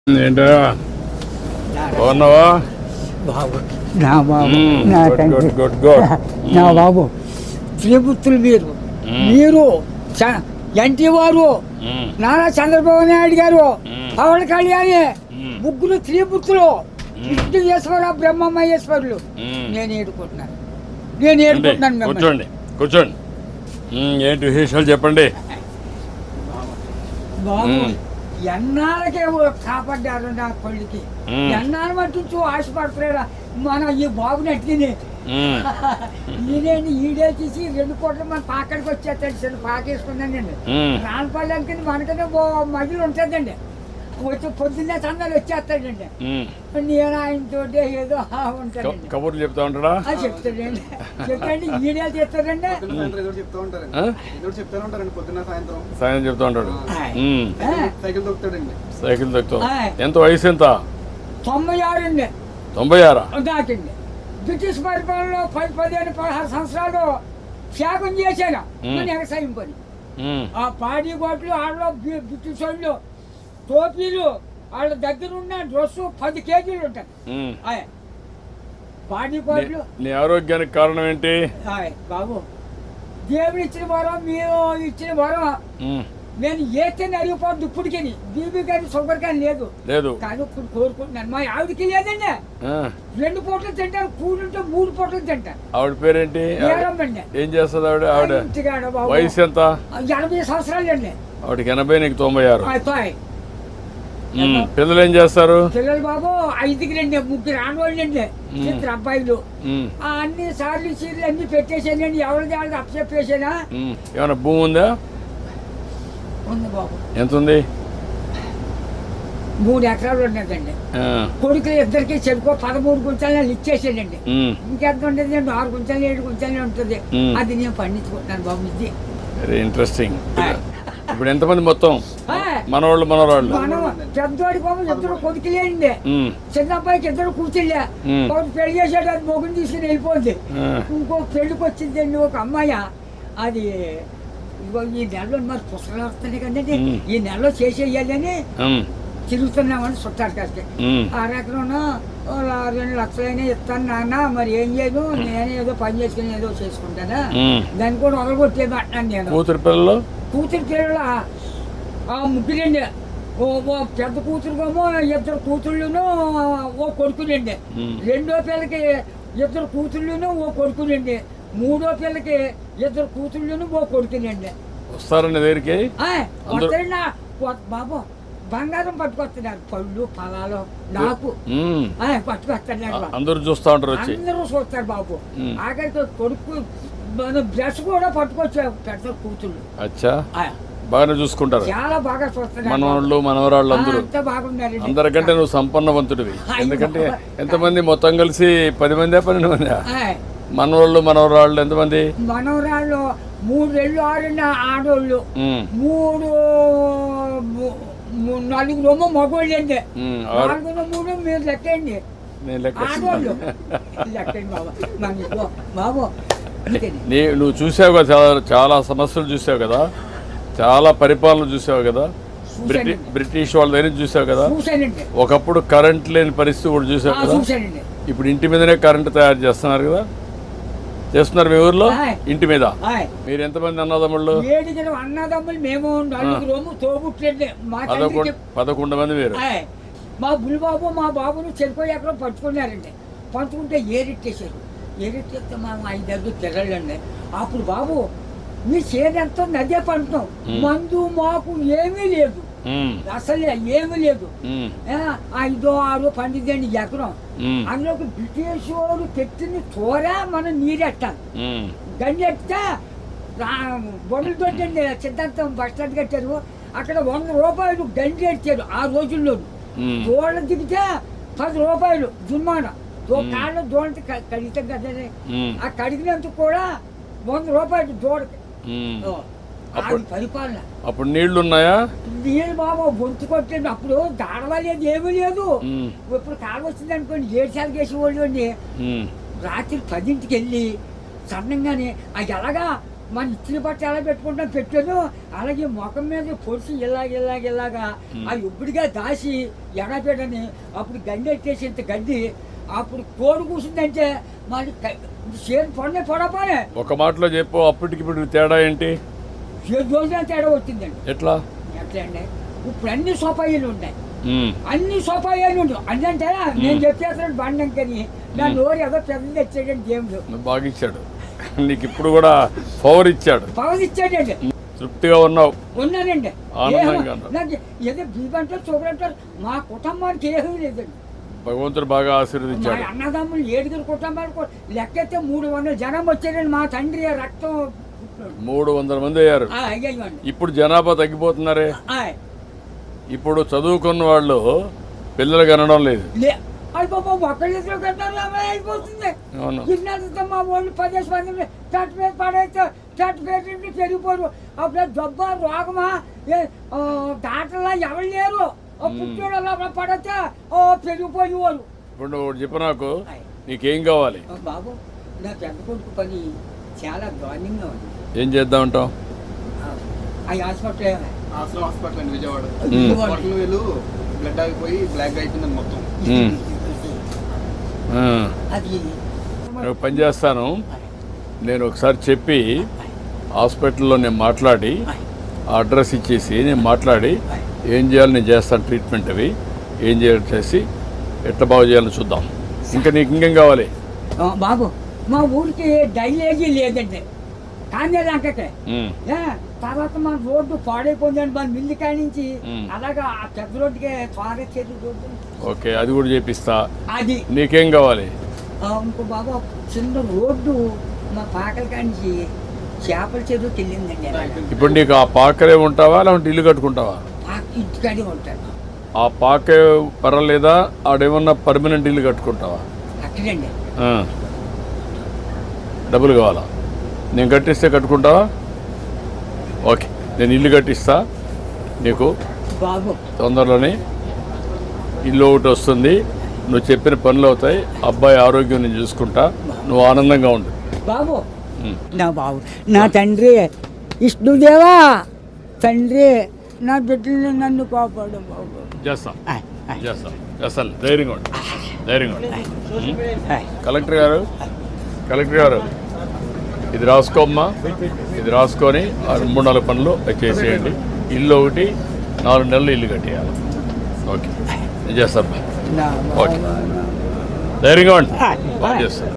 ఏంటా బాగున్నావా? బాబు నా బాబు నా తండ్రి గుడ్ గుడ్ నా బాబు శ్రీపుత్రులు మీరు ఎన్టీ వారు నారా చంద్రబాబు నాయుడు గారు పవన్ కళ్యాణి ముగ్గురు త్రిపుత్రులు విష్ణుయేశ్వర బ్రహ్మమహేశ్వరులు నేను ఏడుకుంటున్నాను కూర్చోండి కూర్చోండి. ఏంటి విశేషాలు చెప్పండి బాబు. ఎన్నాళ్ళకే కాపాడ్డారు నా కొడుకి, ఎన్నాళ్ళు మట్టించు ఆశపడుతున్నారా మన ఈ బాబుని అట్టిని ఈడేంటి ఈడే తీసి 2 కోట్ల మన పాకడికి వచ్చేస్తాడు. చిన్న పాకేసుకున్నానండి రానపల్లి మనకనే మగిలి ఉంటుందండి. వచ్చి పొద్దున్నే చందాలు వచ్చేస్తాడండి. నేను ఆయనతో ఏదో ఉంటానండి. కబుర్లు చెప్తా ఉంటాడా? చెప్తాడండి. చెప్పండి ఈడే చేస్తాడండి. సాయం చెప్తా ఉంటాడు. సైకిల్ తొక్కుతావు. ఎంత వయసు ఎంత? 96 అండి. 96 దాకండి. బ్రిటిష్ పరిపాలనలో 15-16 సంవత్సరాలు త్యాగం చేశాను మన వ్యవసాయం పని. ఆ పాడి గోట్లు వాళ్ళలో బ్రిటిష్ వాళ్ళు టోపీలు వాళ్ళ దగ్గర ఉన్న డ్రెస్సు 10 కేజీలు ఉంటాయి. పాడి గోట్లు. నీ ఆరోగ్యానికి కారణం ఏంటి బాబు? దేవుడు ఇచ్చిన వరం, మీరు ఇచ్చిన వరం. నేను ఏతేనే అరిగిపోద్దు ఇప్పటికి. బీబీ కానీ షుగర్ కానీ లేదు కానీ ఇప్పుడు కోరుకుంటున్నాను. మా ఆవిడకి లేదండి. 2 పూటలు తింటారు, కూడుంటే 3 పూటలు తింటారు. ఆవిడ పేరేంటి? ఏం చేస్తుంది ఆవిడ? వయసు ఎంత? 80 సంవత్సరాలు అండి. ఆవిడకి 80, నీకు 96. పిల్లలు ఏం చేస్తారు? పిల్లలు బాబు 5కి 3 ఆడవాళ్ళు అండి, 2 అబ్బాయిలు. అన్ని సార్లు సీర్లు అన్ని పెట్టేసానండి. ఎవరిది వాళ్ళకి అప్పచెప్పేసానా. ఏమైనా భూమి ఉందా? ఉంది బాబు. ఎంత ఉంది? 3 ఎకరాలు ఉన్నదండి. కొడుకులు ఇద్దరికి చెరుకో 13 గుంటలు ఇచ్చేసాడండి. ఇంకెంత ఉండేది? 6 గుంటలు 7 గుంటలు ఉంటుంది. అది నేను పండించుకుంటున్నాను బాబు. ఇది వెరీ ఇంట్రెస్టింగ్. ఇప్పుడు ఎంతమంది మొత్తం మనవాళ్ళు మనవరాళ్ళు? పెద్దవాడి బాబు 2 కొడుకులేండి. చిన్న అబ్బాయికి 2 కూతుళ్ళే. ఒకటి పెళ్లి చేసాడు, అది మొగుని తీసుకుని వెళ్ళిపోద్ది. ఇంకో పెళ్లికి వచ్చిందండి ఒక అమ్మాయి. అది ఈ నెలలో మరి పుస్తకాలు వస్తున్నాయి కదండి, ఈ నెలలో చేసేయాలని తిరుగుతున్నామని చుట్టారు కాస్త. 6 ఎకరం 2 లక్షలైనా ఇస్తాను నాన్న, మరి ఏం చేయదు, నేనే ఏదో పని చేసుకుని ఏదో చేసుకుంటానా, దాన్ని కూడా వదలగొట్టేది అంటున్నాను నేను. కూతురు పిల్లలు 3 ఓ పెద్ద కూతురుకేమో 2 కూతుళ్ళును ఓ కొడుకులండి. 2వ పిల్లకి 2 కూతుళ్ళును ఓ కొడుకులండి. 3వ పిల్లకి 2 కూతుళ్ళును ఓ కొడుకులండి. వస్తారండి దగ్గరికి? వస్తారండి బాబు. బంగారం పట్టుకొస్తున్నారు, పళ్ళు ఫలాలు నాకు పట్టుకొస్తున్నారు. అందరూ చూస్తా ఉంటారు, అందరూ చూస్తారు బాబు. ఆఖరికి కొడుకు బ్రష్ కూడా పట్టుకొచ్చారు పెద్ద కూతుళ్ళు. అచ్చా, బాగానే చూసుకుంటారు. చాలా బాగా చూస్తున్నారు. మనవాళ్ళు మనవరాళ్ళు అందరూ బాగున్నారు. అందరికంటే నువ్వు సంపన్నవంతుడివి. ఎందుకంటే ఎంతమంది మొత్తం కలిసి 10 మంది 12 మంది మనవాళ్ళు మనవరాళ్ళు ఎంతమంది? మనవరాళ్ళు 3 6 ఆడోళ్ళు, 4 మగోళ్ళు అండి. 4 మీరు లెక్కండి. ఆడోళ్ళు లెక్కండి బాబు. బాబు నువ్వు చూసావు కదా, చాలా సమస్యలు చూసావు కదా, చాలా పరిపాలన చూసావు కదా, బ్రిటిష్ వాళ్ళ దగ్గర చూసావు కదా. ఒకప్పుడు కరెంట్ లేని పరిస్థితి కూడా చూసావు కదా. ఇప్పుడు ఇంటి మీదనే కరెంట్ తయారు చేస్తున్నారు కదా, చేస్తున్నారు మీ ఊర్లో ఇంటి మీద. మీరు ఎంతమంది అన్నదమ్ముళ్ళు? 7 అన్నదమ్ములు. మేము 4 తోబుట్లండి. 11 మంది మీరు. మా బుల్బాబు మా బాబును చెరుకు ఎకరం పంచుకున్నారండి. పంచుకుంటే ఏరెట్టేశారు. ఏరెట్టేస్తే మా 5 పిల్లలండి. అప్పుడు బాబు మీ చేనంతా నదే పంటున్నాం, మందు మాకు ఏమీ లేదు, అసలే ఏమీ లేదు. 5 6 పండిద్దండి ఎకరం. అందులోకి బ్రిటిష్ వాళ్ళు పెట్టిన తోర మనం నీరెట్టాలి. గండెట్టే బొమ్మలు తోటండి సిద్ధాంతం బస్ స్టాండ్ కట్టారు. అక్కడ 100 రూపాయలు గండి ఎట్టారు ఆ రోజుల్లో. దోళ్ళ దిగితే 10 రూపాయలు జుర్మానా. కాళ్ళు దోళ్ళకి కడిగితాం కదా, ఆ కడిగినందుకు కూడా 100 రూపాయలు దోడకి. పరిపాలన. అప్పుడు నీళ్లు ఉన్నాయా? నీళ్ళు బాబు బొంతు కొట్టండి. అప్పుడు దాడవలేదు, ఏమీ లేదు. ఇప్పుడు కాలు వచ్చింది అనుకోండి 7 సార్లు వేసేవాళ్ళు అండి. రాత్రి 10ంటికి వెళ్ళి సన్నంగానే అది ఎలాగా మన ఇచ్చిన బట్ట ఎలా పెట్టుకుంటాం పెట్టాను, అలాగే ముఖం మీద పొడిచి ఇలాగా అది ఇప్పుడుగా దాసి ఎడపెట్టని అప్పుడు గడ్డి ఎట్టేసి ఇంత గడ్డి అప్పుడు కోడి కూర్చుందంటే మరి చేను పడపోనే. ఒక మాటలో చెప్పు, అప్పటికి ఇప్పుడు తేడా ఏంటి? 7 రోజుల తేడా వచ్చిందండి. ఎట్లా అండి ఇప్పుడు అన్ని సోపాయిలు ఉన్నాయి, అన్ని సోపాయిలు ఉండవు. అంటే నేను చెప్పేస్తాను బండంకని నా నోరు ఏదో పెద్ద తెచ్చాడండి దేవుడు. బాగా ఇచ్చాడు నీకు, ఇప్పుడు కూడా పవర్ ఇచ్చాడు. తృప్తిగా ఉన్నావు? ఉన్నానండి. ఆనందంగా నాకు ఏదో బీబంటారు చూపరంటారు, మా కుటుంబానికి ఏమీ లేదండి. భగవంతుడు బాగా ఆశీర్వదించాడు. అన్నదమ్ములు 7 కుటుంబాలకు లెక్కైతే 300 జనం వచ్చారండి. మా తండ్రి రక్తం 300 మంది అయ్యారు. ఇప్పుడు జనాభా తగ్గిపోతున్నారే. ఇప్పుడు చదువుకున్న వాళ్ళు పిల్లలు కనడం లేదు. అయిపోతుంది. మా వాళ్ళు 10 మంది చట్టు మీద పడైతే చట్టు పేరు పెరిగిపోరు. అప్పుడు జబ్బ రోగమా దాటలా ఎవరు లేరు. పుట్టోళ్ళ పడితే పెరిగిపోయేవారు. ఇప్పుడు చెప్పు నాకు, నీకేం కావాలి? బాబు నా పెద్ద కొడుకు పని చాలా దారుణంగా ఉంది. ఏం చేద్దామంటావు? ఆ హాస్పిటల్ అండి విజయవాడ. వీళ్ళు బ్లడ్ ఆగిపోయి బ్లాక్ అయిపోయింది మొత్తం. పని చేస్తాను నేను, ఒకసారి చెప్పి హాస్పిటల్లో నేను మాట్లాడి అడ్రస్ ఇచ్చేసి నేను మాట్లాడి ఏం చేయాలి నేను చేస్తాను. ట్రీట్మెంట్ అవి ఏం చేయాలి చేసి ఎట్లా బాగు చేయాలని చూద్దాం. ఇంకా నీకు ఇంకేం కావాలి? బాబు మా ఊరికి డ్రైనేజీ లేదండి, కానీ లంకకే. తర్వాత మన రోడ్డు పాడైపోయిందండి, మన మిల్లి కాడి నుంచి అలాగా ఆ పెద్ద రోడ్డుకి త్వరగా చెరువు రోడ్డు. ఓకే, అది కూడా చేపిస్తా. అది నీకేం కావాలి? ఇంకో బాబు చిన్న రోడ్డు మా పాకల కాడి నుంచి చేపల చెరువుకి వెళ్ళిందండి. ఇప్పుడు నీకు ఆ పాకరే ఉంటావా లేకుంటే ఇల్లు కట్టుకుంటావా? ఇంటికాడే ఉంటాను. ఆ పాకే పర్వాలేదా? ఆడేమన్నా పర్మనెంట్ ఇల్లు కట్టుకుంటావా? అక్కడండి. డబ్బులు కావాలా? నేను కట్టిస్తే కట్టుకుంటావా? ఓకే, నేను ఇల్లు కట్టిస్తా నీకు. బాబు తొందరలోనే ఇల్లు ఒకటి వస్తుంది, నువ్వు చెప్పిన పనులు అవుతాయి, అబ్బాయి ఆరోగ్యం నేను చూసుకుంటా, నువ్వు ఆనందంగా ఉండు. బాబు నా బాబు నా తండ్రి విష్ణుదేవా, తండ్రి నా బిడ్డల్ని నన్ను కాపాడు బాబు. చేస్తాను ధైర్యంగా ఉండు, ధైర్యంగా ఉండు. కలెక్టర్ గారు ఇది రాసుకోమ్మా, ఇది రాసుకొని 3-4 పనులు చేసేయండి. ఇల్లు ఒకటి 4 నెలలు ఇల్లు కట్టేయాలి. ఓకే, నేను చేస్తాను. ఓకే, ధైర్యంగా ఉండి చేస్తాను.